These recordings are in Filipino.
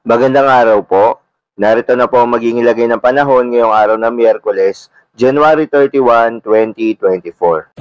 Magandang araw po. Narito na po ang magiging lagay ng panahon ngayong araw ng Miyerkules, January 31, 2024.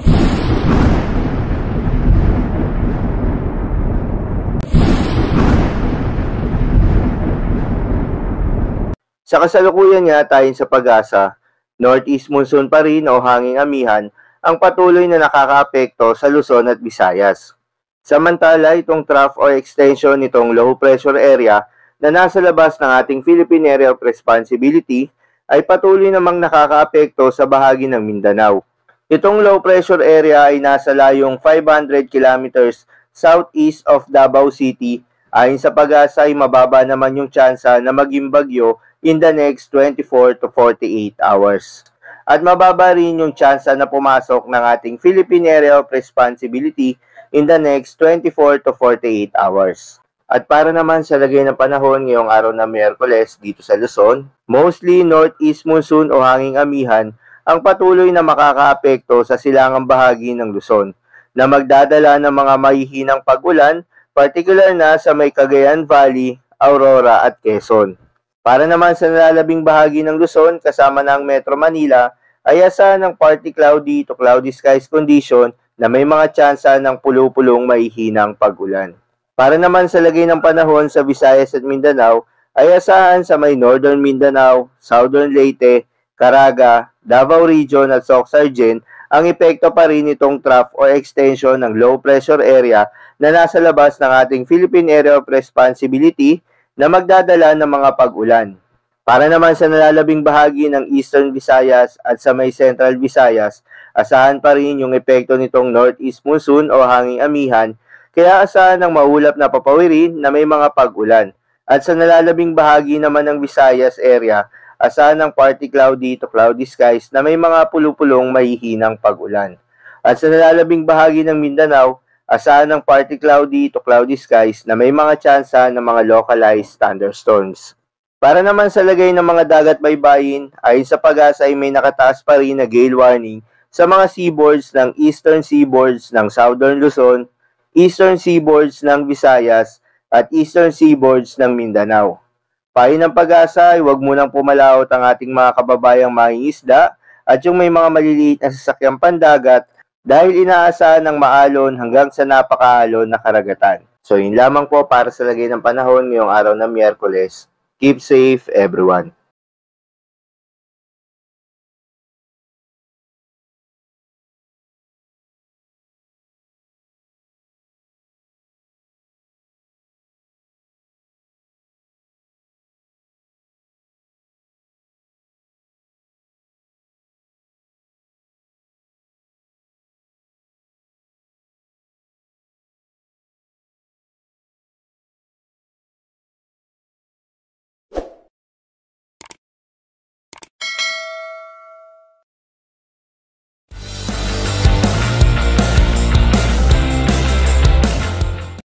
Sa kasalukuyan nga tayo sa pag-asa, northeast monsoon pa rin o hanging amihan ang patuloy na nakakaapekto sa Luzon at Visayas. Samantala, itong trough or extension nitong low pressure area na nasa labas ng ating Philippine Area of Responsibility ay patuloy namang nakakaapekto sa bahagi ng Mindanao. Itong low pressure area ay nasa layong 500 kilometers southeast of Davao City. Ayon sa pag-asa ay mababa naman yung tsansa na maging bagyo in the next 24 to 48 hours. At mababa rin yung tsansa na pumasok ng ating Philippine Area of Responsibility in the next 24 to 48 hours. At para naman sa lagay ng panahon ngayong araw ng Miyerkules dito sa Luzon, mostly northeast monsoon o hanging amihan ang patuloy na makakaapekto sa silangang bahagi ng Luzon na magdadala ng mga mahihinang pag-ulan, particular na sa may Cagayan Valley, Aurora at Quezon. Para naman sa nalalabing bahagi ng Luzon kasama ng Metro Manila ay asahan ng partly cloudy to cloudy skies condition na may mga tsansa ng pulo-pulong mahihinang pag-ulan. Para naman sa lagay ng panahon sa Visayas at Mindanao ay asahan sa may Northern Mindanao, Southern Leyte, Caraga, Davao Region at Soc-Sargen ang epekto pa rin itong trough or extension ng low pressure area na nasa labas ng ating Philippine Area of Responsibility na magdadala ng mga pag-ulan. Para naman sa nalalabing bahagi ng Eastern Visayas at sa may Central Visayas, asahan pa rin yung epekto nitong northeast monsoon o hanging amihan, kaya asahan ng maulap na papawirin na may mga pag-ulan. At sa nalalabing bahagi naman ng Visayas area, asahan ng partly cloudy to cloudy skies na may mga pulupulong mahihinang pag-ulan. At sa nalalabing bahagi ng Mindanao, asahan ng partly cloudy to cloudy skies na may mga tsansa ng mga localized thunderstorms. Para naman sa lagay ng mga dagat baybayin, ayon sa pag-asa ay may nakataas pa rin na gale warning sa mga seaboards ng eastern seaboards ng Southern Luzon, eastern seaboards ng Visayas at eastern seaboards ng Mindanao. Payo ng pag-asa ay huwag munang pumalaot ang ating mga kababayang mangingisda at yung may mga maliliit na sasakyang pandagat dahil inaasahan ng maalon hanggang sa napakaalon na karagatan. So yun lamang po para sa lagay ng panahon ngayong araw ng Miyerkules. Keep safe everyone.